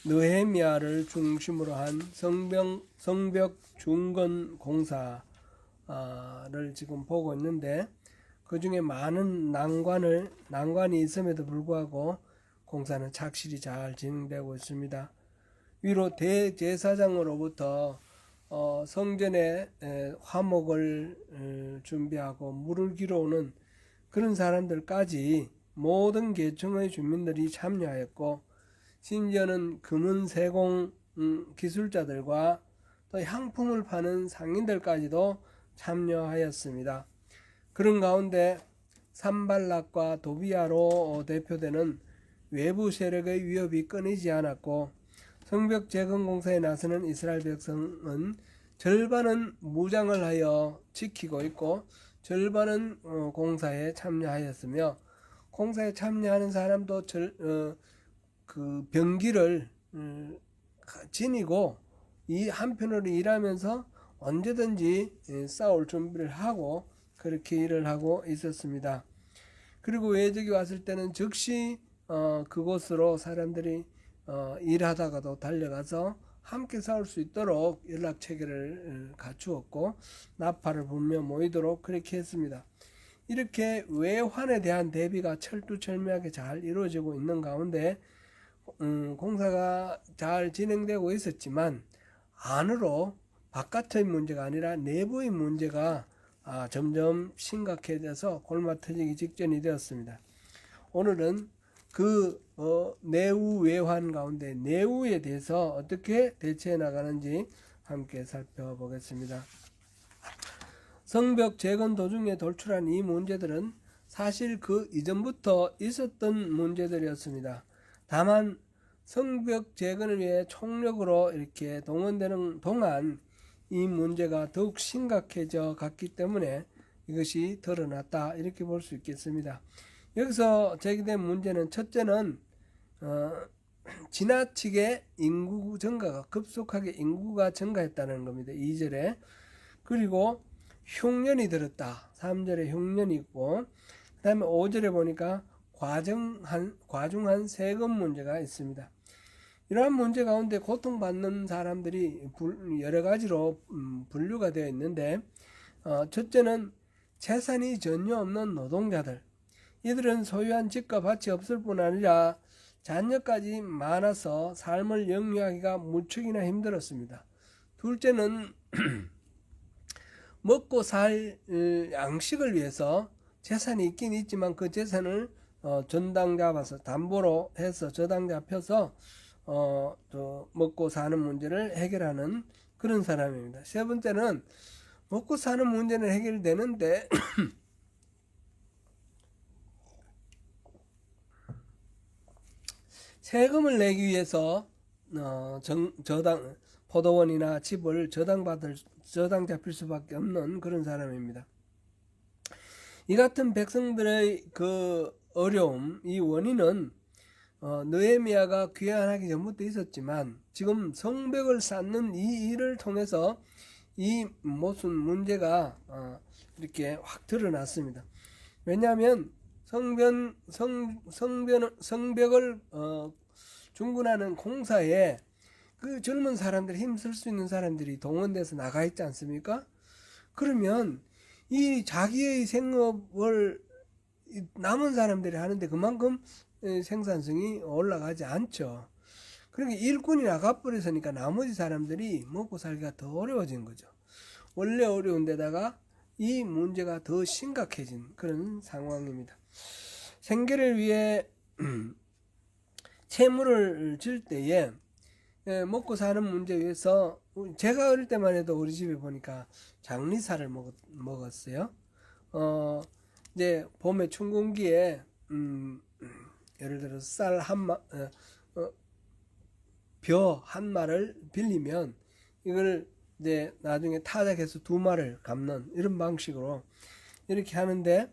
느헤미야를 중심으로 한 성벽 중건 공사를 지금 보고 있는데, 그 중에 많은 난관이 있음에도 불구하고 공사는 착실히 잘 진행되고 있습니다. 위로 대제사장으로부터 성전에 화목을 준비하고 물을 기르는 그런 사람들까지 모든 계층의 주민들이 참여하였고, 심지어는 금은 세공 기술자들과 또 향품을 파는 상인들까지도 참여하였습니다. 그런 가운데 산발락과 도비아로 대표되는 외부 세력의 위협이 끊이지 않았고, 성벽 재건 공사에 나서는 이스라엘 백성은 절반은 무장을 하여 지키고 있고 절반은 공사에 참여하였으며, 공사에 참여하는 사람도 그 병기를 지니고 이 한편으로 일하면서 언제든지 싸울 준비를 하고 그렇게 일을 하고 있었습니다. 그리고 외적이 왔을 때는 즉시 그곳으로 사람들이 일하다가도 달려가서 함께 싸울 수 있도록 연락 체계를 갖추었고 나팔을 불며 모이도록 그렇게 했습니다. 이렇게 외환에 대한 대비가 철두철미하게 잘 이루어지고 있는 가운데 공사가 잘 진행되고 있었지만, 안으로 바깥의 문제가 아니라 내부의 문제가 점점 심각해져서 골마 터지기 직전이 되었습니다. 오늘은 그 내우 외환 가운데 내우에 대해서 어떻게 대처해 나가는지 함께 살펴보겠습니다. 성벽 재건 도중에 돌출한 이 문제들은 사실 그 이전부터 있었던 문제들이었습니다. 다만 성벽 재건을 위해 총력으로 이렇게 동원되는 동안 이 문제가 더욱 심각해져 갔기 때문에 이것이 드러났다, 이렇게 볼 수 있겠습니다. 여기서 제기된 문제는, 첫째는 지나치게 인구 증가가 급속하게 인구가 증가했다는 겁니다. 2절에. 그리고 흉년이 들었다. 3절에 흉년이 있고, 그 다음에 5절에 보니까 과중한 세금 문제가 있습니다. 이러한 문제 가운데 고통받는 사람들이 여러 가지로 분류가 되어 있는데, 첫째는 재산이 전혀 없는 노동자들. 이들은 소유한 집과 밭이 없을 뿐 아니라 자녀까지 많아서 삶을 영위하기가 무척이나 힘들었습니다. 둘째는 먹고 살 양식을 위해서 재산이 있긴 있지만 그 재산을 전당 잡아서 담보로 해서 저당 잡혀서 먹고 사는 문제를 해결하는 그런 사람입니다. 세 번째는 먹고 사는 문제는 해결되는데 세금을 내기 위해서 포도원이나 집을 저당 잡힐 수밖에 없는 그런 사람입니다. 이 같은 백성들의 그 어려움, 이 원인은 느헤미야가 귀환하기 전부터 있었지만, 지금 성벽을 쌓는 이 일을 통해서 이 모든 문제가 이렇게 확 드러났습니다. 왜냐하면 성벽을 중건하는 공사에 그 젊은 사람들, 힘쓸 수 있는 사람들이 동원돼서 나가 있지 않습니까? 그러면 이 자기의 생업을 남은 사람들이 하는데 그만큼 생산성이 올라가지 않죠. 그러니까 일꾼이 나가버렸으니까 나머지 사람들이 먹고 살기가 더 어려워진 거죠. 원래 어려운 데다가 이 문제가 더 심각해진 그런 상황입니다. 생계를 위해 채무를 질 때에 먹고 사는 문제에 의해서, 제가 어릴 때만 해도 우리 집에 보니까 장리사를 먹었어요. 이제 봄에 춘궁기에 예를 들어서 벼 한 마를 빌리면 이걸 이제 나중에 타작해서 2마를 갚는 이런 방식으로 이렇게 하는데,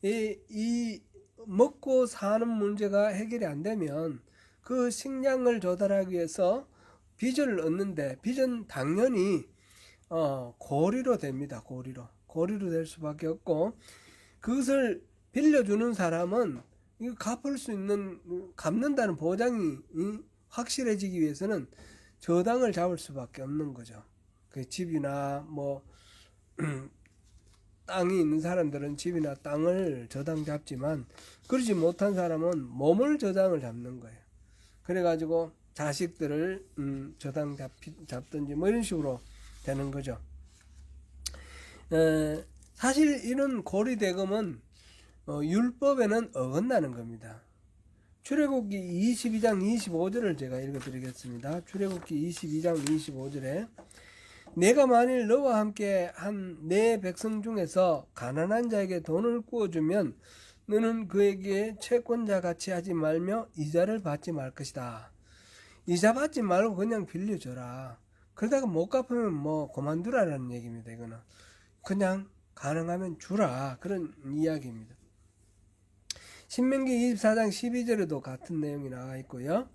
이 먹고 사는 문제가 해결이 안 되면 그 식량을 조달하기 위해서 빚을 얻는데, 빚은 당연히 고리로 됩니다. 고리로 될 수밖에 없고, 그것을 빌려주는 사람은 이거 갚는다는 보장이 확실해지기 위해서는 저당을 잡을 수밖에 없는 거죠. 그 집이나 뭐 땅이 있는 사람들은 집이나 땅을 저당 잡지만 그러지 못한 사람은 몸을 저당을 잡는 거예요. 그래가지고 자식들을 저당 잡든지 뭐 이런 식으로 되는 거죠. 사실 이런 고리대금은 율법에는 어긋나는 겁니다. 출애굽기 22장 25절을 제가 읽어드리겠습니다. 출애굽기 22장 25절에 내가 만일 너와 함께 한 내 백성 중에서 가난한 자에게 돈을 구워주면 너는 그에게 채권자 같이 하지 말며 이자를 받지 말 것이다. 이자 받지 말고 그냥 빌려줘라. 그러다가 못 갚으면 뭐 그만두라라는 얘기입니다. 이거는 그냥 가능하면 주라, 그런 이야기입니다. 신명기 24장 12절에도 같은 내용이 나와 있고요.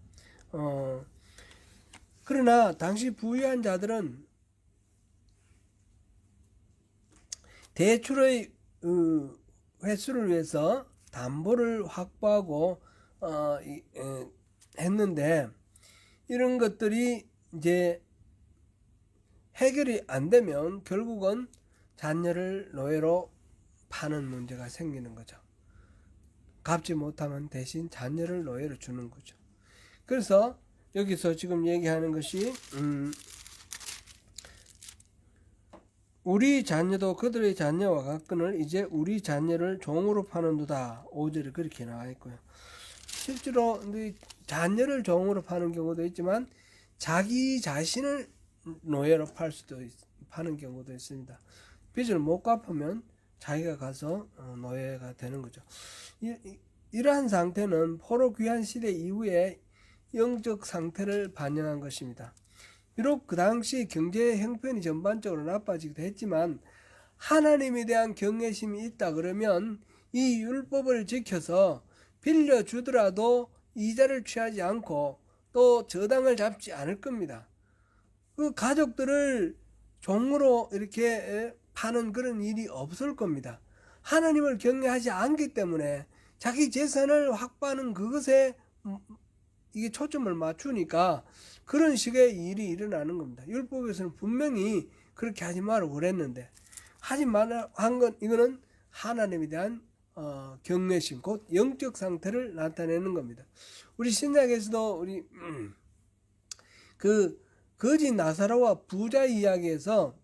그러나 당시 부유한 자들은 대출의 회수를 위해서 담보를 확보하고 했는데 이런 것들이 이제 해결이 안 되면 결국은 자녀를 노예로 파는 문제가 생기는 거죠. 갚지 못하면 대신 자녀를 노예로 주는 거죠. 그래서 여기서 지금 얘기하는 것이 우리 자녀도 그들의 자녀와 같거늘 이제 우리 자녀를 종으로 파는도다. 5절에 그렇게 나와 있고요. 실제로 자녀를 종으로 파는 경우도 있지만 자기 자신을 노예로 파는 경우도 있습니다. 빚을 못 갚으면 자기가 가서 노예가 되는 거죠. 이러한 상태는 포로 귀환 시대 이후에 영적 상태를 반영한 것입니다. 비록 그 당시 경제 형편이 전반적으로 나빠지기도 했지만 하나님에 대한 경외심이 있다 그러면 이 율법을 지켜서 빌려주더라도 이자를 취하지 않고 또 저당을 잡지 않을 겁니다. 그 가족들을 종으로 이렇게 파는 그런 일이 없을 겁니다. 하나님을 경외하지 않기 때문에 자기 재산을 확보하는 그것에 이게 초점을 맞추니까 그런 식의 일이 일어나는 겁니다. 율법에서는 분명히 그렇게 하지 말라고 그랬는데 하지 말라 한 건 이거는 하나님에 대한 경외심, 곧 영적 상태를 나타내는 겁니다. 우리 신약에서도 우리 그 거지 나사로와 부자 이야기에서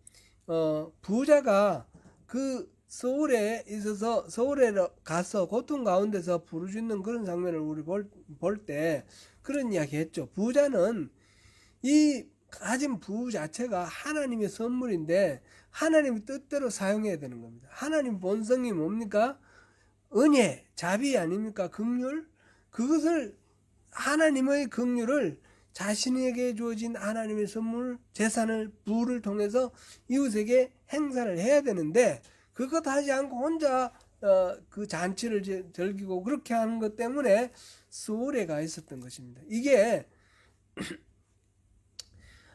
부자가 그 서울에 있어서 서울에 가서 고통 가운데서 부르짖는 그런 장면을 우리 볼 때 그런 이야기 했죠. 부자는 이 가진 부 자체가 하나님의 선물인데 하나님의 뜻대로 사용해야 되는 겁니다. 하나님 본성이 뭡니까? 은혜, 자비 아닙니까? 긍휼? 그것을 하나님의 긍휼을 자신에게 주어진 하나님의 선물, 재산을, 부를 통해서 이웃에게 행사를 해야 되는데 그것 하지 않고 혼자 그 잔치를 즐기고 그렇게 하는 것 때문에 수월해가 있었던 것입니다. 이게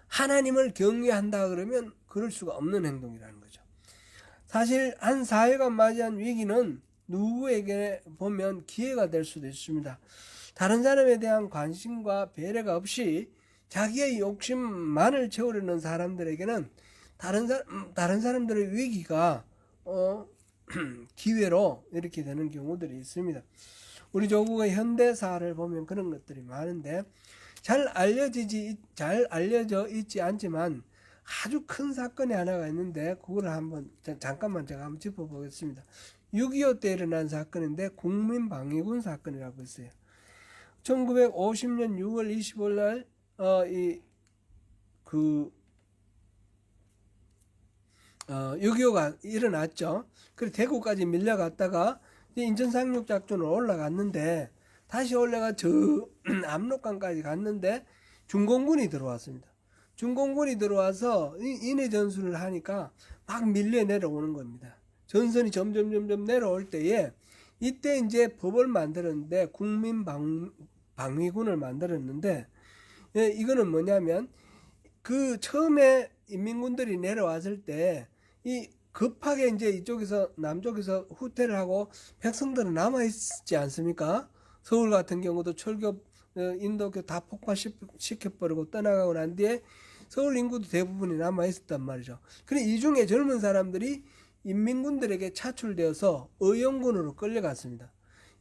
하나님을 경외한다 그러면 그럴 수가 없는 행동이라는 거죠. 사실 한 사회가 맞이한 위기는 누구에게 보면 기회가 될 수도 있습니다. 다른 사람에 대한 관심과 배려가 없이 자기의 욕심만을 채우려는 사람들에게는 다른 사람들의 위기가 기회로 이렇게 되는 경우들이 있습니다. 우리 조국의 현대사를 보면 그런 것들이 많은데 잘 알려져 있지 않지만 아주 큰 사건이 하나가 있는데 그걸 잠깐만 제가 한번 짚어보겠습니다. 6.25 때 일어난 사건인데 국민방위군 사건이라고 있어요. 1950년 6월 25일 날 6.25가 일어났죠. 그래서 대구까지 밀려갔다가 인천 상륙 작전으로 올라갔는데 다시 올라가 저 압록강까지 갔는데 중공군이 들어왔습니다. 중공군이 들어와서 인해 전술을 하니까 막 밀려 내려오는 겁니다. 전선이 점점 내려올 때에 이때 이제 법을 만들었는데 국민방위군을 만들었는데 이거는 뭐냐면 그 처음에 인민군들이 내려왔을 때 이 급하게 이제 이쪽에서 남쪽에서 후퇴를 하고 백성들은 남아 있지 않습니까? 서울 같은 경우도 철교 인도교 다 폭파시켜버리고 떠나가고 난 뒤에 서울 인구도 대부분이 남아 있었단 말이죠. 그런데 이 중에 젊은 사람들이 인민군들에게 차출되어서 의용군으로 끌려갔습니다.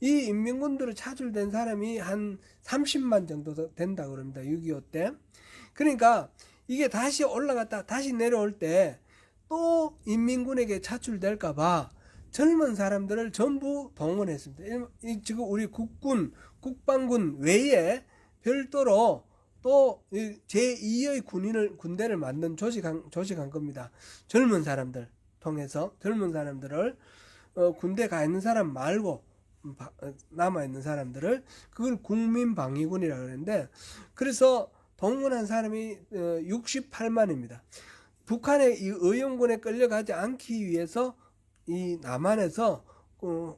이 인민군들로 차출된 사람이 한 30만 정도 된다 그럽니다. 6.25 때. 그러니까 이게 다시 올라갔다 다시 내려올 때 또 인민군에게 차출될까봐 젊은 사람들을 전부 동원했습니다. 지금 우리 국군, 국방군 외에 별도로 또 제2의 군대를 만든 조직한 겁니다. 젊은 사람들 통해서 젊은 사람들을 군대 가 있는 사람 말고 남아 있는 사람들을 그걸 국민방위군이라고 그러는데 그래서 동원한 사람이 68만입니다. 북한의 이 의용군에 끌려가지 않기 위해서 이 남한에서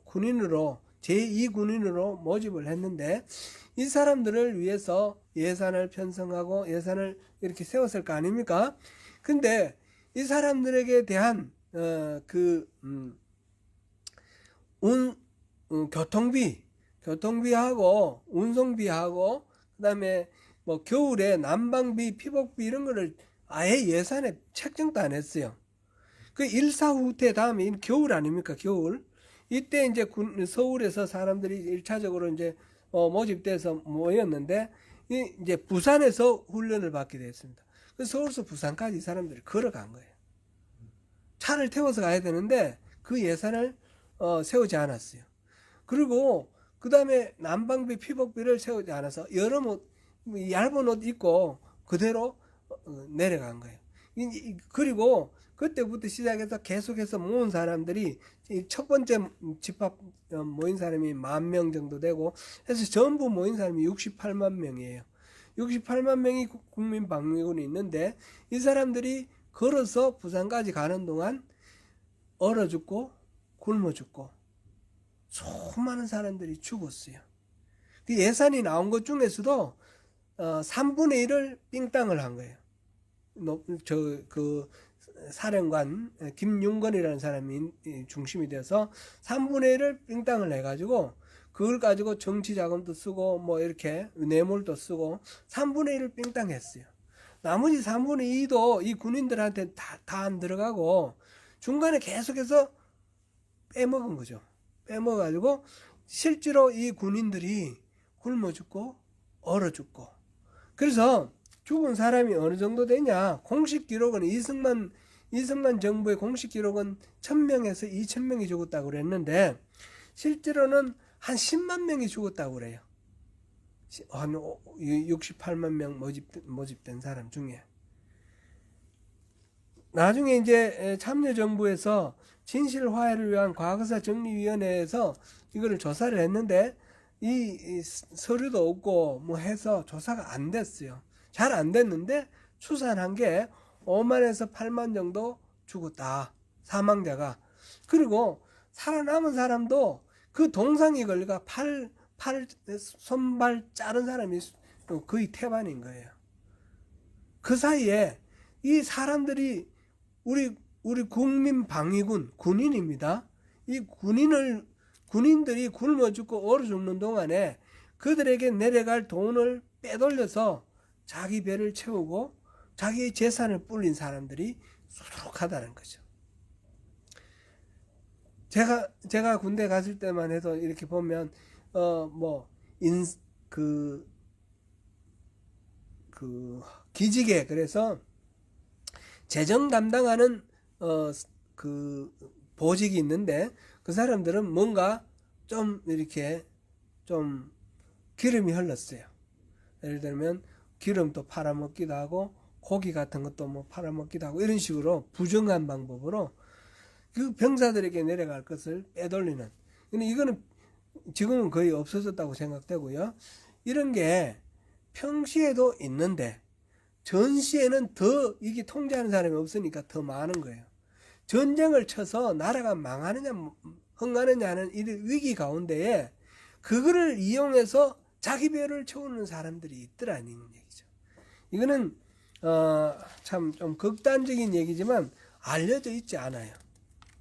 군인으로 제2군인으로 모집을 했는데 이 사람들을 위해서 예산을 편성하고 예산을 이렇게 세웠을 거 아닙니까? 근데 이 사람들에게 대한 교통비하고 운송비하고 그다음에 뭐 겨울에 난방비, 피복비 이런 거를 아예 예산에 책정도 안 했어요. 그 일사후퇴 다음에 겨울 아닙니까? 겨울. 이때 이제 서울에서 사람들이 1차적으로 이제 모집돼서 모였는데 이제 부산에서 훈련을 받게 됐습니다. 그래서 서울에서 부산까지 이 사람들이 걸어간 거예요. 차를 태워서 가야 되는데 그 예산을 세우지 않았어요. 그리고 그 다음에 난방비, 피복비를 세우지 않아서 여름 옷, 얇은 옷 입고 그대로 내려간 거예요. 그리고 그때부터 시작해서 계속해서 모은 사람들이 첫 번째 집합 모인 사람이 10,000명 정도 되고 해서 전부 모인 사람이 68만 명이에요. 68만 명이 국민방위군이 있는데 이 사람들이 걸어서 부산까지 가는 동안 얼어 죽고 굶어 죽고 수많은 사람들이 죽었어요. 그 예산이 나온 것 중에서도 3분의 1을 삥땅을 한 거예요. 사령관 김윤건이라는 사람이 중심이 돼서 3분의 1을 삥땅을 해가지고 그걸 가지고 정치 자금도 쓰고 뭐 이렇게 뇌물도 쓰고 3분의 1을 삥땅 했어요. 나머지 3분의 2도 이 군인들한테 다 안 들어가고 중간에 계속해서 빼먹은 거죠. 빼먹어가지고 실제로 이 군인들이 굶어 죽고 얼어 죽고 그래서 죽은 사람이 어느 정도 되냐 공식 기록은 이승만 정부의 공식 기록은 1,000명에서 2,000명이 죽었다고 그랬는데 실제로는 한 10만 명이 죽었다고 그래요. 한 68만 명 모집된 사람 중에. 나중에 이제 참여정부에서 진실화해를 위한 과거사 정리위원회에서 이거를 조사를 했는데 이 서류도 없고 뭐 해서 조사가 안 됐어요. 잘 안 됐는데 추산한 게 5만에서 8만 정도 죽었다. 사망자가. 그리고 살아남은 사람도 그 동상이 걸려가 손발 자른 사람이 거의 태반인 거예요. 그 사이에 이 사람들이 우리 국민방위군 군인입니다. 이 군인들이 굶어 죽고 얼어 죽는 동안에 그들에게 내려갈 돈을 빼돌려서 자기 배를 채우고 자기의 재산을 불린 사람들이 수두룩하다는 거죠. 제가 군대 갔을 때만 해도 이렇게 보면 기직에 그래서 재정 담당하는 보직이 있는데 그 사람들은 뭔가 좀 이렇게 좀 기름이 흘렀어요. 예를 들면 기름도 팔아먹기도 하고 고기 같은 것도 뭐 팔아먹기도 하고 이런 식으로 부정한 방법으로 그 병사들에게 내려갈 것을 빼돌리는. 근데 이거는 지금은 거의 없어졌다고 생각되고요. 이런 게 평시에도 있는데 전시에는 더 이게 통제하는 사람이 없으니까 더 많은 거예요. 전쟁을 쳐서 나라가 망하느냐 흥하느냐는 이 위기 가운데에 그거를 이용해서 자기 배를 채우는 사람들이 있더라는 얘기죠. 이거는 참 좀 극단적인 얘기지만 알려져 있지 않아요.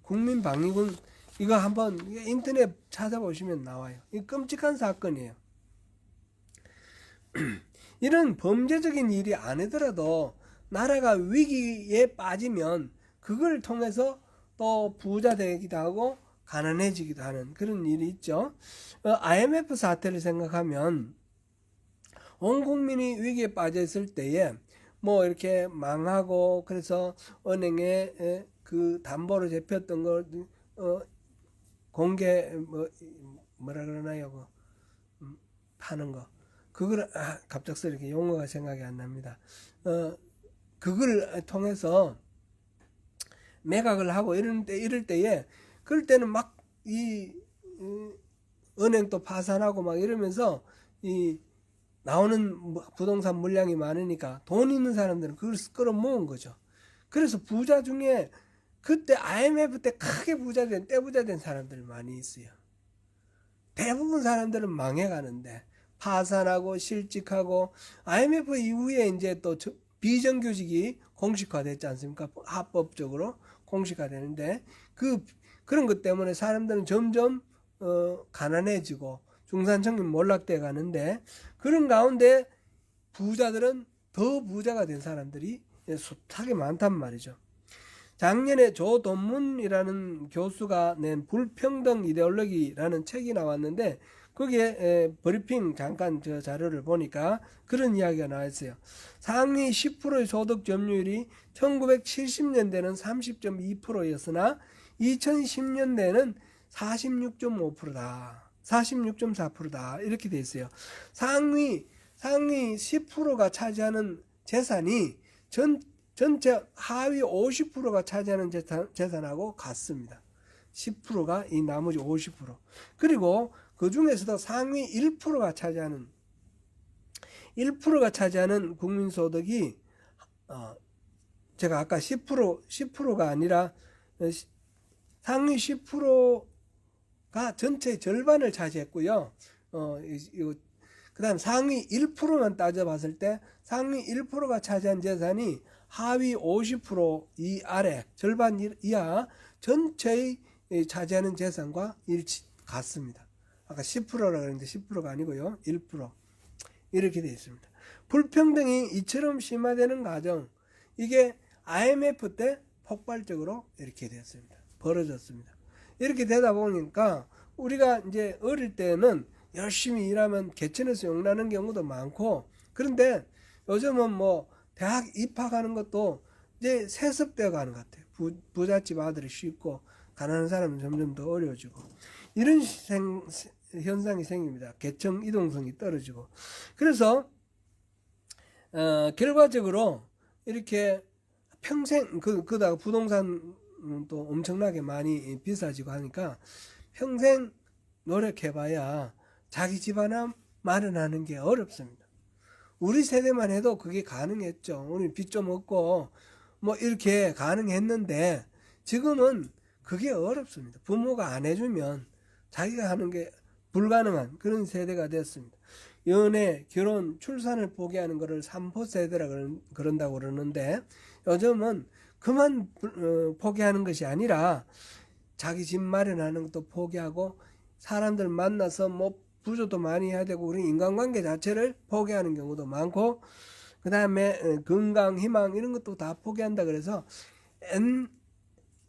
국민방위군 이거 한번 인터넷 찾아보시면 나와요. 이 끔찍한 사건이에요. 이런 범죄적인 일이 아니더라도 나라가 위기에 빠지면 그걸 통해서 또 부자 되기도 하고 가난해지기도 하는 그런 일이 있죠. IMF 사태를 생각하면 온 국민이 위기에 빠져 있을 때에 뭐 이렇게 망하고 그래서 은행에 그 담보로 잡혔던 걸 공개 뭐라 그러나요? 파는 거. 그걸 갑작스럽게 용어가 생각이 안 납니다. 그걸 통해서 매각을 하고 이럴 때에 그럴 때는 막 이 은행도 파산하고 막 이러면서 이 나오는 부동산 물량이 많으니까 돈 있는 사람들은 그걸 끌어모은 거죠. 그래서 부자 중에 그때 IMF 때 크게 떼부자 된 사람들 많이 있어요. 대부분 사람들은 망해가는데 파산하고 실직하고 IMF 이후에 이제 또 비정규직이 공식화됐지 않습니까? 합법적으로 공식화되는데 그런 것 때문에 사람들은 점점 가난해지고 중산층이 몰락돼 가는데 그런 가운데 부자들은 더 부자가 된 사람들이 숱하게 많단 말이죠. 작년에 조돈문이라는 교수가 낸 불평등 이데올로기라는 책이 나왔는데 거기에 브리핑 잠깐 저 자료를 보니까 그런 이야기가 나와 있어요. 상위 10%의 소득 점유율이 1970년대는 30.2%였으나 2010년대는 46.5%다. 46.4%다. 이렇게 돼 있어요. 상위 10%가 차지하는 재산이 전체 하위 50%가 차지하는 재산하고 같습니다. 10%가 이 나머지 50%. 그리고 그 중에서도 상위 1%가 차지하는 국민소득이 제가 아까 10%가 아니라 상위 10%가 전체의 절반을 차지했고요. 그 다음 상위 1%만 따져봤을 때 상위 1%가 차지한 재산이 하위 50% 아래 절반 이하 전체의 차지하는 재산과 같습니다. 아까 10%라고 그랬는데 10%가 아니고요. 1% 이렇게 되어 있습니다. 불평등이 이처럼 심화되는 과정, 이게 IMF 때 폭발적으로 이렇게 됐습니다. 벌어졌습니다. 이렇게 되다 보니까 우리가 이제 어릴 때는 열심히 일하면 개천에서 용나는 경우도 많고, 그런데 요즘은 뭐 대학 입학하는 것도 이제 세습되어 가는 것 같아요. 부잣집 아들이 쉽고 가난한 사람은 점점 더 어려워지고 이런 현상이 생깁니다. 계층 이동성이 떨어지고. 그래서 결과적으로 이렇게 평생 그다가 부동산 또 엄청나게 많이 비싸지고 하니까 평생 노력해봐야 자기 집 하나 마련하는 게 어렵습니다. 우리 세대만 해도 그게 가능했죠. 우리 빚 좀 얻고 뭐 이렇게 가능했는데 지금은 그게 어렵습니다. 부모가 안 해주면 자기가 하는 게 불가능한 그런 세대가 됐습니다. 연애, 결혼, 출산을 포기하는 것을 삼포세대라 그런다고 그러는데 요즘은 그만 포기하는 것이 아니라 자기 집 마련하는 것도 포기하고 사람들 만나서 뭐 부조도 많이 해야 되고 우리 인간관계 자체를 포기하는 경우도 많고 그 다음에 건강, 희망 이런 것도 다 포기한다 그래서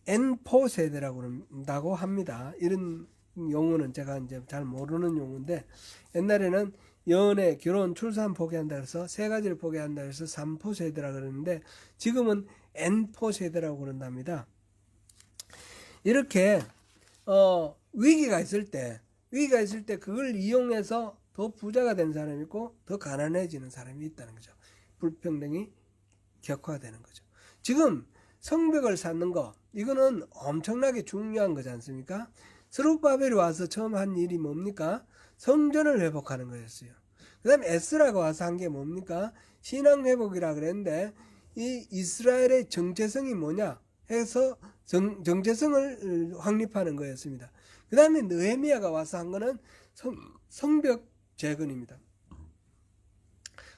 N포 세대라고 그런다고 합니다. 이런 용어는 제가 이제 잘 모르는 용어인데 옛날에는 연애, 결혼, 출산 포기한다 그래서 세 가지를 포기한다 그래서 3포 세대라 그러는데 지금은 N포 세대라고 그런답니다. 이렇게 위기가 있을 때 그걸 이용해서 더 부자가 된 사람이 있고 더 가난해지는 사람이 있다는 거죠. 불평등이 격화되는 거죠. 지금 성벽을 쌓는 거 이거는 엄청나게 중요한 거지 않습니까? 스룹바벨이 와서 처음 한 일이 뭡니까? 성전을 회복하는 거였어요. 그 다음에 에스라가 와서 한 게 뭡니까? 신앙 회복이라 그랬는데 이 이스라엘의 정체성이 뭐냐 해서 정체성을 확립하는 거였습니다. 그 다음에 느헤미야가 와서 한 거는 성벽 재건입니다.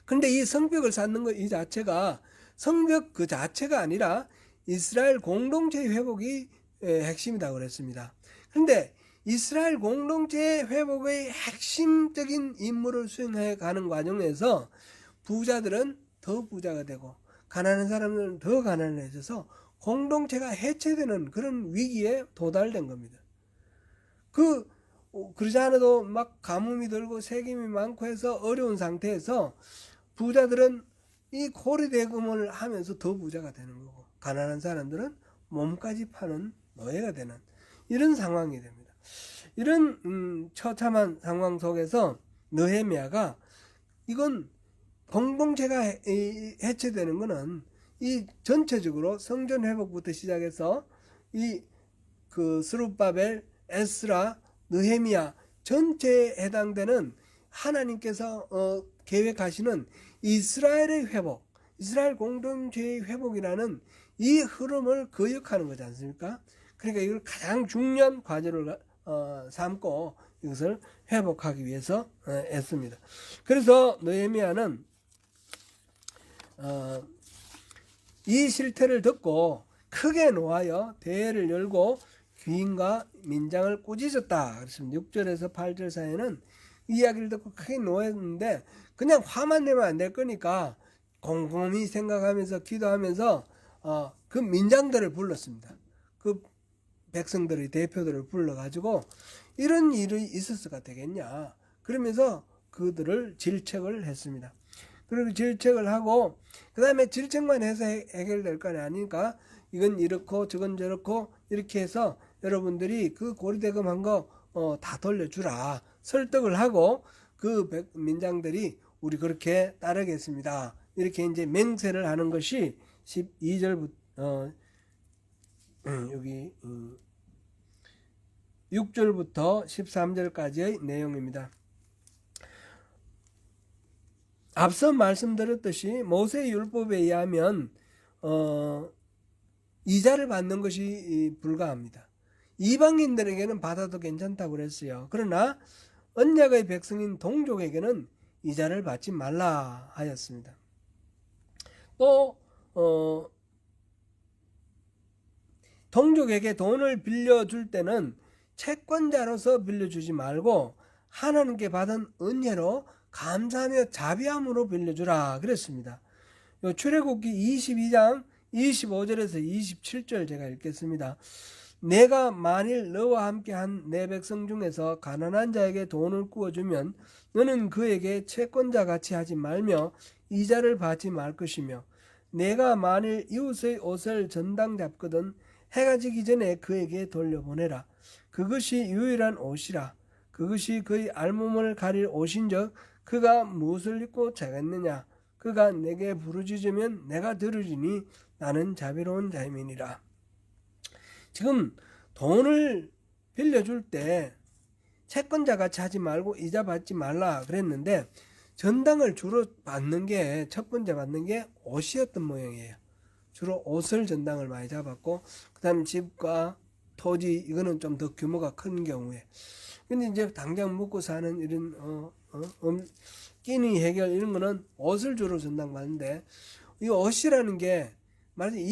근데 이 성벽을 쌓는 것 이 자체가 성벽 그 자체가 아니라 이스라엘 공동체의 회복이 핵심이다 그랬습니다. 그런데 이스라엘 공동체 회복의 핵심적인 임무를 수행해 가는 과정에서 부자들은 더 부자가 되고 가난한 사람들은 더 가난해져서 공동체가 해체되는 그런 위기에 도달된 겁니다. 그러지 않아도 막 가뭄이 들고 세금이 많고 해서 어려운 상태에서 부자들은 이 고리대금을 하면서 더 부자가 되는 거고 가난한 사람들은 몸까지 파는 노예가 되는 이런 상황이 됩니다. 이런 처참한 상황 속에서 느헤미야가 이건 공동체가 해체되는 것은 이 전체적으로 성전 회복부터 시작해서 스룹바벨, 에스라, 느헤미야 전체에 해당되는 하나님께서 계획하시는 이스라엘의 회복, 이스라엘 공동체의 회복이라는 이 흐름을 거역하는 거지 않습니까? 그러니까 이걸 가장 중요한 과제를 삼고 이것을 회복하기 위해서 애씁니다. 그래서 느헤미야는 이 실태를 듣고 크게 노하여 대회를 열고 귀인과 민장을 꾸짖었다. 그렇습니다. 6절에서 8절 사이에는 이 이야기를 듣고 크게 노했는데 그냥 화만 내면 안 될 거니까 곰곰이 생각하면서 기도하면서 그 민장들을 불렀습니다. 그 백성들의 대표들을 불러가지고 이런 일이 있었어가 되겠냐. 그러면서 그들을 질책을 했습니다. 그리고 질책을 하고 그 다음에 질책만 해서 해결될 건 아니니까 이건 이렇고 저건 저렇고 이렇게 해서 여러분들이 그 고리대금 한 거 다 돌려주라 설득을 하고 그 민장들이 우리 그렇게 따르겠습니다. 이렇게 이제 맹세를 하는 것이 12절부터 여기 6절부터 13절까지의 내용입니다. 앞서 말씀드렸듯이 모세의 율법에 의하면 이자를 받는 것이 불가합니다. 이방인들에게는 받아도 괜찮다고 그랬어요. 그러나 언약의 백성인 동족에게는 이자를 받지 말라 하였습니다. 또 동족에게 돈을 빌려줄 때는 채권자로서 빌려주지 말고 하나님께 받은 은혜로 감사하며 자비함으로 빌려주라 그랬습니다. 출애굽기 22장 25절에서 27절 제가 읽겠습니다. 내가 만일 너와 함께 한 내 백성 중에서 가난한 자에게 돈을 구워주면 너는 그에게 채권자 같이 하지 말며 이자를 받지 말 것이며 내가 만일 이웃의 옷을 전당 잡거든 해가 지기 전에 그에게 돌려보내라. 그것이 유일한 옷이라. 그것이 그의 알몸을 가릴 옷인즉 그가 무엇을 입고 자겠느냐. 그가 내게 부르짖으면 내가 들으리니 나는 자비로운 자임이니라. 지금 돈을 빌려줄 때 채권자같이 하지 말고 이자 받지 말라 그랬는데 전당을 주로 받는 게 첫 번째 받는 게 옷이었던 모양이에요. 주로 옷을 전당을 많이 잡았고 그 다음에 집과 토지 이거는 좀 더 규모가 큰 경우에 근데 이제 당장 먹고 사는 이런 끼니 해결 이런 거는 옷을 주로 전당 받는데 이 옷이라는 게 말하자면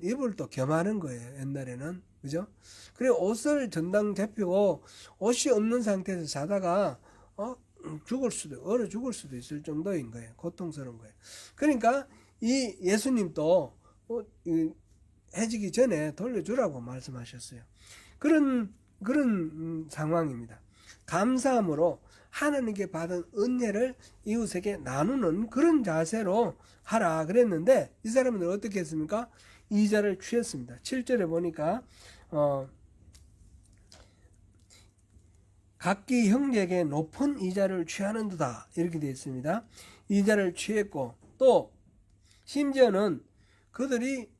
이불을 또 겸하는 거예요. 옛날에는 그죠? 그래 옷을 전당 잡히고 옷이 없는 상태에서 자다가 얼어 죽을 수도 있을 정도인 거예요. 고통스러운 거예요. 그러니까 이 예수님도 해지기 전에 돌려주라고 말씀하셨어요. 그런 상황입니다. 감사함으로 하나님께 받은 은혜를 이웃에게 나누는 그런 자세로 하라 그랬는데 이 사람들은 어떻게 했습니까? 이자를 취했습니다. 7절에 보니까 각기 형제에게 높은 이자를 취하는도다 이렇게 되어 있습니다. 이자를 취했고 또 심지어는 그들이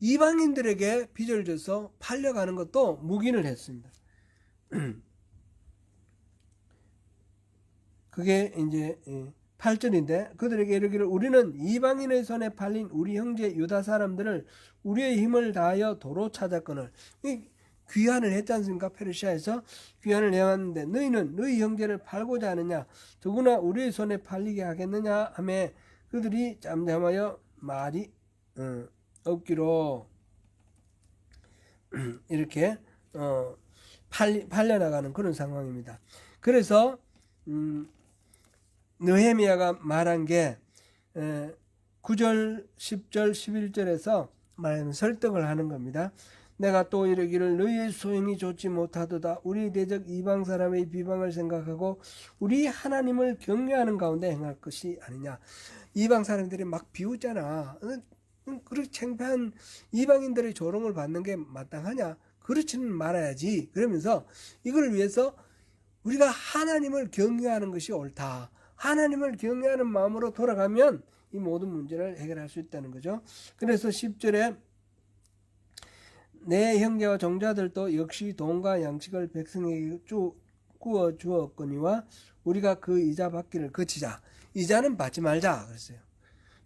이방인들에게 빚을 져서 팔려가는 것도 묵인을 했습니다. 그게 이제 8절인데 그들에게 이르기를 우리는 이방인의 손에 팔린 우리 형제 유다 사람들을 우리의 힘을 다하여 도로 찾았거늘 귀환을 했지 않습니까? 페르시아에서 귀환을 해왔는데 너희는 너희 형제를 팔고자 하느냐 더구나 우리의 손에 팔리게 하겠느냐 하며 그들이 잠잠하여 말이 없기로 이렇게 팔려나가는 그런 상황입니다. 그래서 느헤미야가 말한 게 9절, 10절, 11절에서 말하는 설득을 하는 겁니다. 내가 또 이르기를 너희의 소인이 좋지 못하도다. 우리 대적 이방 사람의 비방을 생각하고 우리 하나님을 경외하는 가운데 행할 것이 아니냐. 이방 사람들이 막 비웃잖아. 그렇게 창피한 이방인들의 조롱을 받는 게 마땅하냐? 그렇지는 말아야지. 그러면서 이걸 위해서 우리가 하나님을 경외하는 것이 옳다. 하나님을 경외하는 마음으로 돌아가면 이 모든 문제를 해결할 수 있다는 거죠. 그래서 10절에 내 형제와 종자들도 역시 돈과 양식을 백성에게 구워 주었거니와 우리가 그 이자 받기를 그치자. 이자는 받지 말자 그랬어요.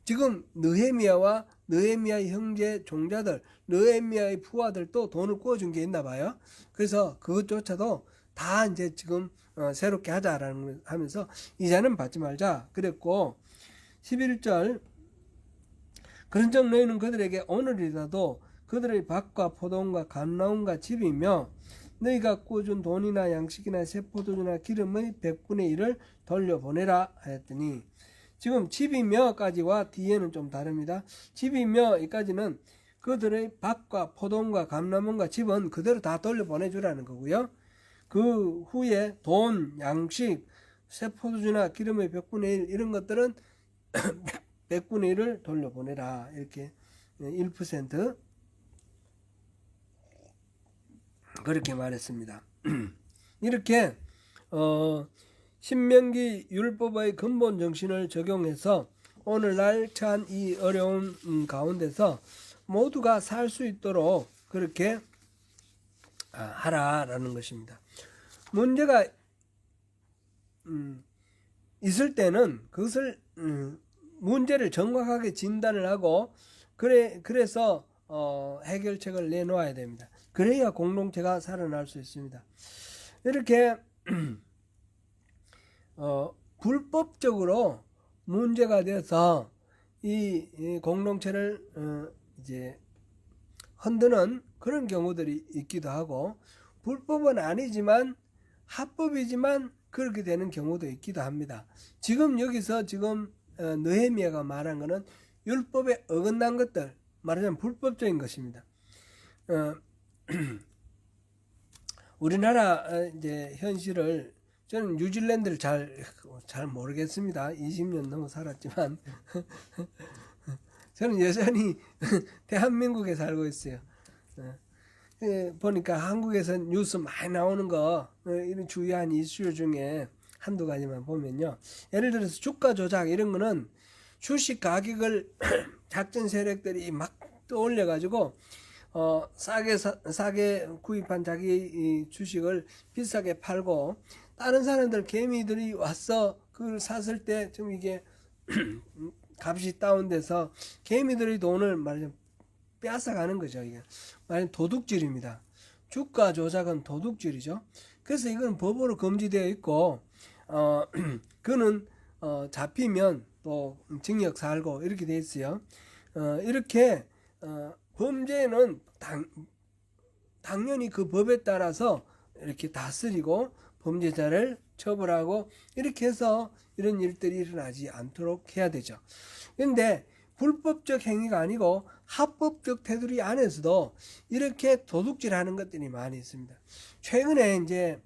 지금 느헤미야와 느헤미야의 형제 종자들, 느헤미야의 부하들도 돈을 구워준 게 있나 봐요. 그래서 그것조차도 다 이제 지금 새롭게 하자라는 하면서 이자는 받지 말자 그랬고 11절 그런즉 너희는 그들에게 오늘이라도 그들의 밭과 포도원과 감나원과 집이며 너희가 구워준 돈이나 양식이나 새포도주나 기름의 100분의 1을 돌려보내라 하였더니 지금 집이며까지와 뒤에는 좀 다릅니다. 집이며까지는 그들의 밭과 포도원과 감나원과 집은 그대로 다 돌려보내주라는 거고요. 그 후에 돈, 양식, 새포도주나 기름의 100분의 1 이런 것들은 100분의 1을 돌려보내라. 이렇게 1% 그렇게 말했습니다. 이렇게 신명기 율법의 근본 정신을 적용해서 오늘날 처한 이 어려운 가운데서 모두가 살 수 있도록 그렇게 하라라는 것입니다. 문제가 있을 때는 그것을 문제를 정확하게 진단을 하고 그래서 해결책을 내놓아야 됩니다. 그래야 공동체가 살아날 수 있습니다. 이렇게 불법적으로 문제가 돼서 이 공동체를 이제 흔드는 그런 경우들이 있기도 하고 불법은 아니지만 합법이지만 그렇게 되는 경우도 있기도 합니다. 지금 여기서 지금 느헤미야가 말한 것은 율법에 어긋난 것들, 말하자면 불법적인 것입니다. 우리나라 이제 현실을 저는 뉴질랜드를 잘 모르겠습니다. 20년 넘어 살았지만 저는 여전히 대한민국에 살고 있어요. 보니까 한국에서 뉴스 많이 나오는 거 이런 주요한 이슈 중에 한두 가지만 보면요. 예를 들어서 주가 조작 이런 거는 주식 가격을 작전 세력들이 막 떠올려 가지고 싸게 구입한 자기 주식을 비싸게 팔고 다른 사람들 개미들이 와서 그걸 샀을 때 좀 이게 값이 다운돼서 개미들의 돈을 말하자면 빼앗아가는 거죠. 이게 말하자면 도둑질입니다. 주가 조작은 도둑질이죠. 그래서 이건 법으로 금지되어 있고 그는 잡히면 또 징역 살고 이렇게 돼 있어요. 이렇게 범죄는 당연히 그 법에 따라서 이렇게 다스리고 범죄자를 처벌하고 이렇게 해서 이런 일들이 일어나지 않도록 해야 되죠. 그런데 불법적 행위가 아니고 합법적 테두리 안에서도 이렇게 도둑질하는 것들이 많이 있습니다. 최근에 이제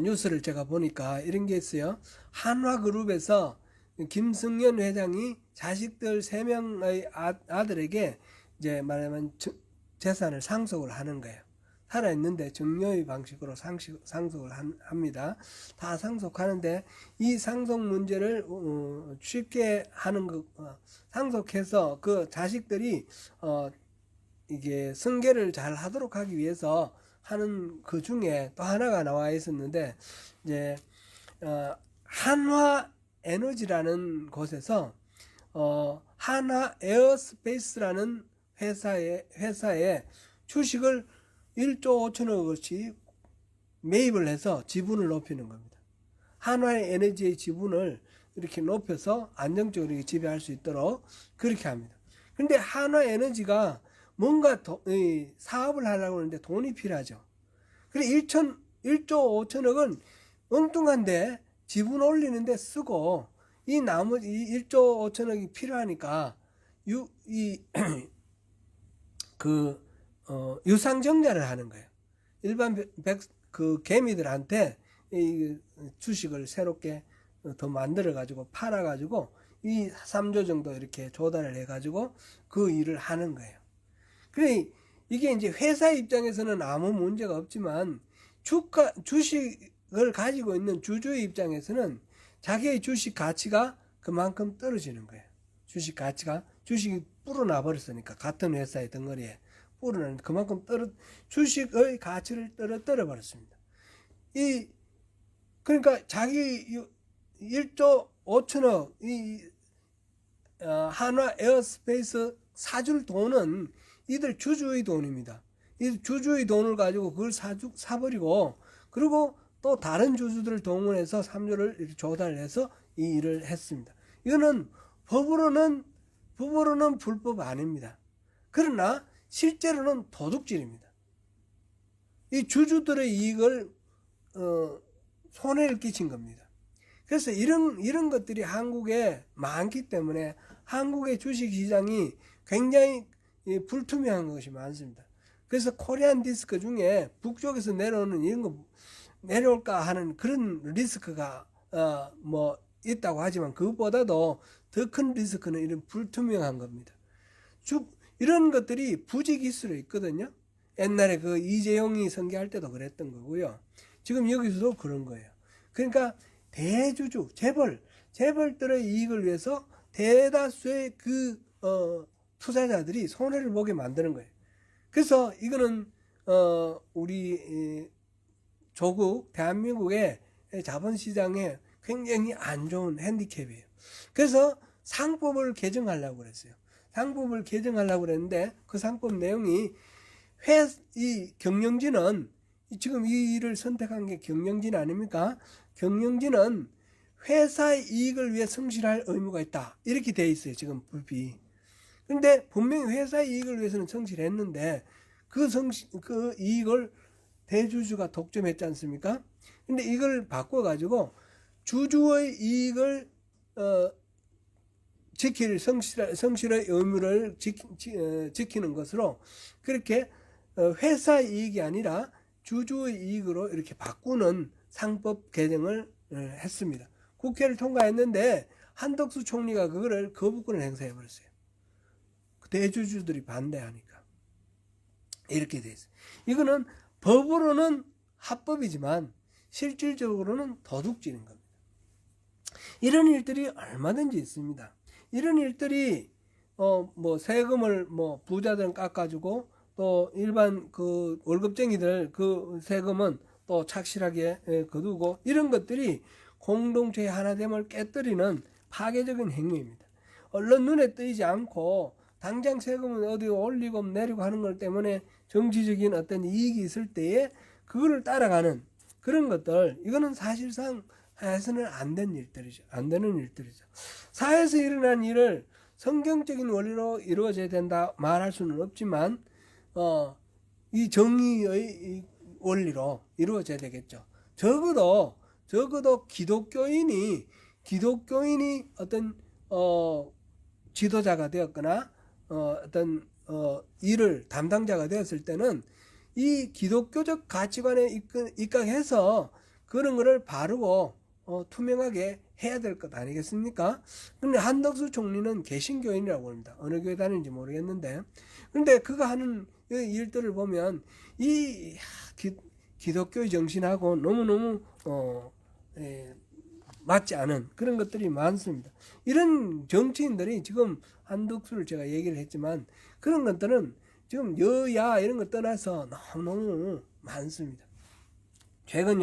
뉴스를 제가 보니까 이런 게 있어요. 한화그룹에서 김승연 회장이 자식들 3명의 아들에게 이제 말하면 재산을 상속을 하는 거예요. 살아있는데 증여의 방식으로 상속을 합니다. 다 상속하는데 이 상속 문제를 쉽게 하는 거 상속해서 그 자식들이 이게 승계를 잘 하도록 하기 위해서 하는 그 중에 또 하나가 나와 있었는데 이제 한화 에너지라는 곳에서 한화 에어스페이스라는 회사에 주식을 1조 5천억어치 매입을 해서 지분을 높이는 겁니다. 한화의 에너지의 지분을 이렇게 높여서 안정적으로 지배할 수 있도록 그렇게 합니다. 그런데 한화 에너지가 뭔가 사업을 하려고 하는데 돈이 필요하죠. 그래 1조 5천억은 엉뚱한데 지분 올리는데 쓰고 이 나머지 1조 5천억이 필요하니까 유상증자를 하는 거예요. 일반 그 개미들한테 이 주식을 새롭게 더 만들어 가지고 팔아 가지고 이 3조 정도 이렇게 조달을 해 가지고 그 일을 하는 거예요. 그래 이게 이제 회사 입장에서는 아무 문제가 없지만 주식을 가지고 있는 주주의 입장에서는 자기의 주식 가치가 그만큼 떨어지는 거예요. 주식이 불어나 버렸으니까 같은 회사의 덩어리에 불어나는 그만큼 주식의 가치를 떨어 버렸습니다. 그러니까 자기 1조 5천억 한화 에어스페이스 사줄 돈은 이들 주주의 돈입니다. 이 주주의 돈을 가지고 그걸 사버리고 그리고 또 다른 주주들을 동원해서 3조를 조달해서 이 일을 했습니다. 이거는 법으로는 불법 아닙니다. 그러나 실제로는 도둑질입니다. 이 주주들의 이익을 손해를 끼친 겁니다. 그래서 이런 것들이 한국에 많기 때문에 한국의 주식시장이 굉장히 불투명한 것이 많습니다. 그래서 코리안 디스크 중에 북쪽에서 내려오는 이런 거 내려올까 하는 그런 리스크가 있다고 하지만 그것보다도 더 큰 리스크는 이런 불투명한 겁니다. 이런 것들이 부지기수로 있거든요. 옛날에 그 이재용이 선거할 때도 그랬던 거고요. 지금 여기서도 그런 거예요. 그러니까 대주주, 재벌들의 이익을 위해서 대다수의 투자자들이 손해를 보게 만드는 거예요. 그래서 이거는 우리 조국 대한민국의 자본시장에 굉장히 안 좋은 핸디캡이에요. 그래서 상법을 개정하려고 그랬어요. 상법을 개정하려고 그랬는데 그 상법 내용이 이 경영진은 지금 이 일을 선택한 게 경영진 아닙니까? 경영진은 회사의 이익을 위해 성실할 의무가 있다. 이렇게 돼 있어요. 지금 법이. 근데 분명히 회사의 이익을 위해서는 성실했는데 그 이익을 대주주가 독점했지 않습니까? 근데 이걸 바꿔가지고 주주의 이익을 성실의 의무를 지키는 것으로 그렇게 회사의 이익이 아니라 주주의 이익으로 이렇게 바꾸는 상법 개정을 했습니다. 국회를 통과했는데 한덕수 총리가 그거를 거부권을 행사해 버렸어요. 대주주들이 반대하니까 이렇게 돼 있어요. 이거는 법으로는 합법이지만 실질적으로는 도둑질인 겁니다. 이런 일들이 얼마든지 있습니다. 이런 일들이 세금을 부자들은 깎아주고 또 일반 그 월급쟁이들 그 세금은 또 착실하게 거두고 이런 것들이 공동체의 하나됨을 깨뜨리는 파괴적인 행위입니다. 얼른 눈에 띄지 않고 당장 세금을 어디 올리고 내리고 하는 것 때문에 정치적인 어떤 이익이 있을 때에 그거를 따라가는 그런 것들, 이거는 사실상 해서는 안 되는 일들이죠. 사회에서 일어난 일을 성경적인 원리로 이루어져야 된다 말할 수는 없지만 이 정의의 원리로 이루어져야 되겠죠. 적어도 기독교인이 어떤 지도자가 되었거나 어떤 일을 담당자가 되었을 때는 이 기독교적 가치관에 입각해서 그런 거를 바르고 투명하게 해야 될 것 아니겠습니까? 근데 한덕수 총리는 개신교인이라고 합니다. 어느 교회 다니는지 모르겠는데, 근데 그가 하는 일들을 보면 이 기독교의 정신하고 너무너무 맞지 않은 그런 것들이 많습니다. 이런 정치인들이 지금 한덕수를 제가 얘기를 했지만 그런 것들은 지금 여야 이런 거 떠나서 너무너무 많습니다. 최근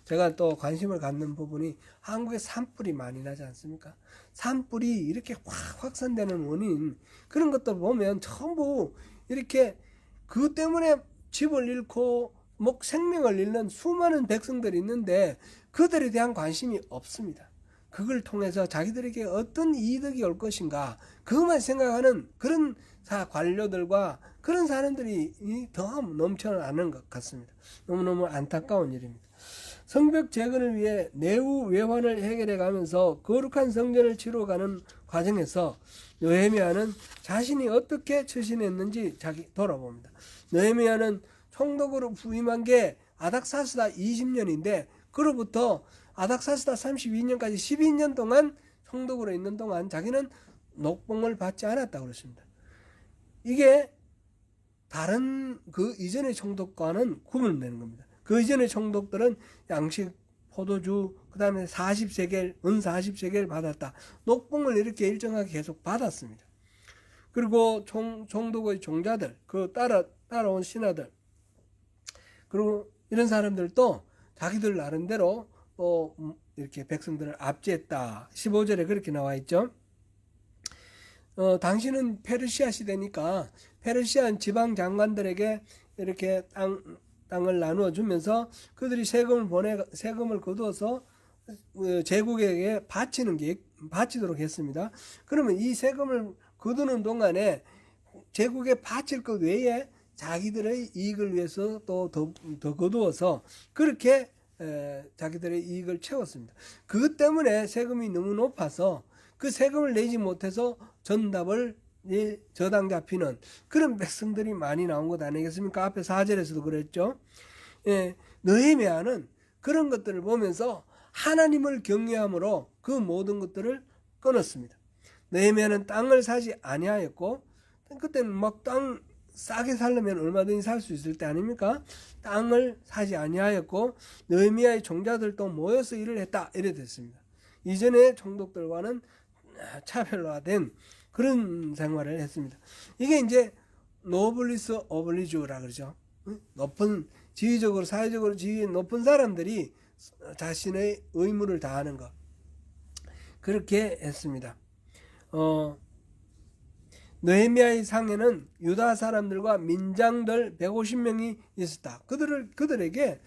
제가 또 관심을 갖는 부분이 한국에 산불이 많이 나지 않습니까? 산불이 이렇게 확산되는 원인, 그런 것들 보면 전부 이렇게 그 때문에 집을 잃고 생명을 잃는 수많은 백성들이 있는데 그들에 대한 관심이 없습니다. 그걸 통해서 자기들에게 어떤 이득이 올 것인가 그것만 생각하는 그런 관료들과 그런 사람들이 더 넘쳐나는 것 같습니다. 너무너무 안타까운 일입니다. 성벽 재건을 위해 내후 외환을 해결해 가면서 거룩한 성전을 치러가는 과정에서 느헤미야는 자신이 어떻게 처신했는지 돌아봅니다. 느헤미야는 총독으로 부임한 게 아닥사스다 20년인데 그로부터 아닥사스다 32년까지 12년 동안 총독으로 있는 동안 자기는 녹봉을 받지 않았다고 그랬습니다. 이게 다른 그 이전의 총독과는 구분되는 겁니다. 그 이전의 총독들은 양식, 포도주, 그 다음에 40세겔, 은 40세겔 받았다. 녹봉을 이렇게 일정하게 계속 받았습니다. 그리고 총독의 종자들, 그 따라온 신하들, 그리고 이런 사람들도 자기들 나름대로 또 이렇게 백성들을 압제했다. 15절에 그렇게 나와 있죠. 당시는 페르시아 시대니까 페르시아 지방 장관들에게 이렇게 땅을 나누어 주면서 그들이 세금을 거두어서 제국에게 바치도록 했습니다. 그러면 이 세금을 거두는 동안에 제국에 바칠 것 외에 자기들의 이익을 위해서 또 더 거두어서 그렇게 자기들의 이익을 채웠습니다. 그것 때문에 세금이 너무 높아서 그 세금을 내지 못해서 전답을 저당 잡히는 그런 백성들이 많이 나온 것 아니겠습니까? 앞에 4절에서도 그랬죠. 느헤미야는 그런 것들을 보면서 하나님을 경외함으로 그 모든 것들을 끊었습니다. 느헤미야는 땅을 사지 아니하였고, 그때는 막 땅 싸게 살려면 얼마든지 살 수 있을 때 아닙니까? 땅을 사지 아니하였고 느헤미야의 종자들도 모여서 일을 했다, 이래 됐습니다. 이전의 총독들과는 차별화된 그런 생활을 했습니다. 이게 이제 노블리스 오블리주라 그러죠. 높은 지위적으로 사회적으로 지위 높은 사람들이 자신의 의무를 다하는 것, 그렇게 했습니다. 느헤미야의 상에는 유다 사람들과 민장들 150명이 있었다. 그들에게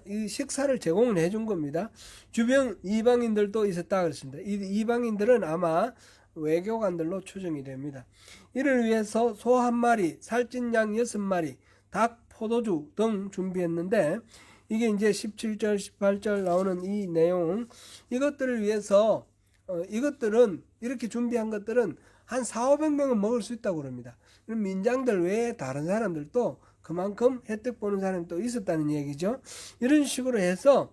이 식사를 제공을 해준 겁니다. 주변 이방인들도 있었다 그랬습니다. 이 이방인들은 아마 외교관들로 추정이 됩니다. 이를 위해서 소 1마리, 살찐 양 6마리, 닭, 포도주 등 준비했는데, 이게 이제 17절, 18절 나오는 이 내용, 이것들을 위해서 이것들은 이렇게 준비한 것들은 한 400~500명은 먹을 수 있다고 그럽니다. 민장들 외에 다른 사람들도 그만큼 혜택 보는 사람도 있었다는 얘기죠. 이런 식으로 해서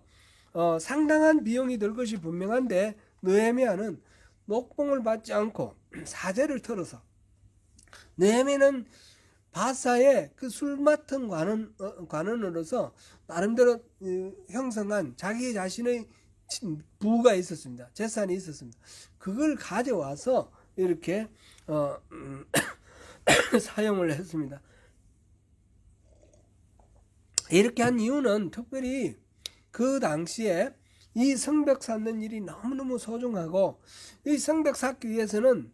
상당한 비용이 들 것이 분명한데 느헤미야는 녹봉을 받지 않고 사제를 털어서, 느헤미야는 바사의 그 술 맡은 관원으로서 나름대로 형성한 자기 자신의 부가 있었습니다. 재산이 있었습니다. 그걸 가져와서 이렇게 사용을 했습니다. 이렇게 한 이유는 특별히 그 당시에 이 성벽 쌓는 일이 너무너무 소중하고, 이 성벽 쌓기 위해서는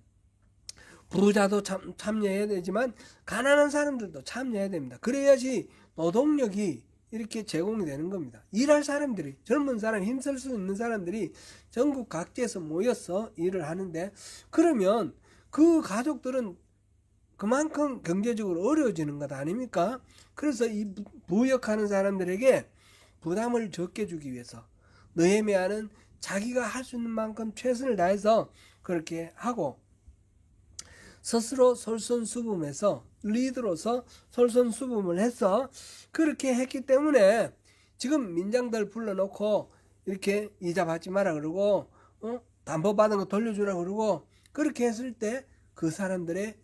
부자도 참여해야 되지만 가난한 사람들도 참여해야 됩니다. 그래야지 노동력이 이렇게 제공이 되는 겁니다. 일할 사람들이, 젊은 사람, 힘쓸 수 있는 사람들이 전국 각지에서 모여서 일을 하는데, 그러면 그 가족들은 그만큼 경제적으로 어려워지는 것 아닙니까? 그래서 이 부역하는 사람들에게 부담을 적게 주기 위해서 느헤미야는 자기가 할 수 있는 만큼 최선을 다해서 그렇게 하고, 스스로 솔선수범해서 리더로서 솔선수범을 해서 그렇게 했기 때문에 지금 민장들 불러놓고 이렇게 이자 받지 마라 그러고 담보 받은 거 돌려주라 그러고 그렇게 했을 때 그 사람들의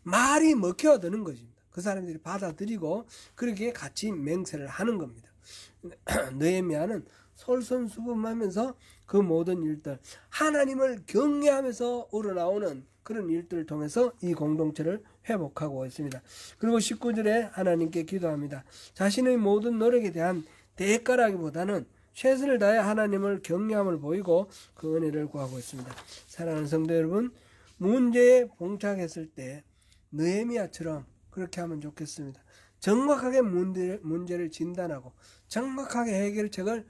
말이 먹혀드는 것입니다. 그 사람들이 받아들이고 그렇게 같이 맹세를 하는 겁니다. 느헤미야는 솔선수범하면서 그 모든 일들, 하나님을 경외하면서 우러나오는 그런 일들을 통해서 이 공동체를 회복하고 있습니다. 그리고 19절에 하나님께 기도합니다. 자신의 모든 노력에 대한 대가라기보다는 최선을 다해 하나님을 경외함을 보이고 그 은혜를 구하고 있습니다. 사랑하는 성도 여러분, 문제에 봉착했을 때 느헤미야처럼 그렇게 하면 좋겠습니다. 정확하게 문제를 진단하고 정확하게 해결책을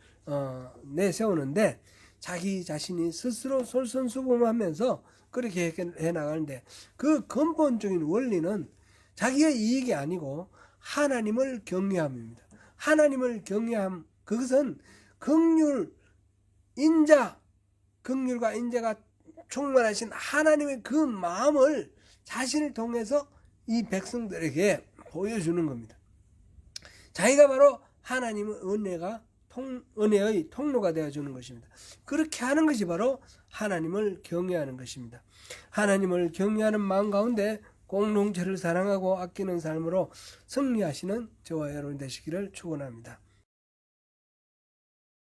내세우는데, 자기 자신이 스스로 솔선수범하면서 그렇게 해 나가는데, 그 근본적인 원리는 자기의 이익이 아니고 하나님을 경외함입니다. 하나님을 경외함, 그것은 긍휼과 인자가 충만하신 하나님의 그 마음을 자신을 통해서 이 백성들에게 보여주는 겁니다. 자기가 바로 하나님의 은혜의 통로가 되어주는 것입니다. 그렇게 하는 것이 바로 하나님을 경외하는 것입니다. 하나님을 경외하는 마음 가운데 공동체를 사랑하고 아끼는 삶으로 승리하시는 저와 여러분 되시기를 축원합니다.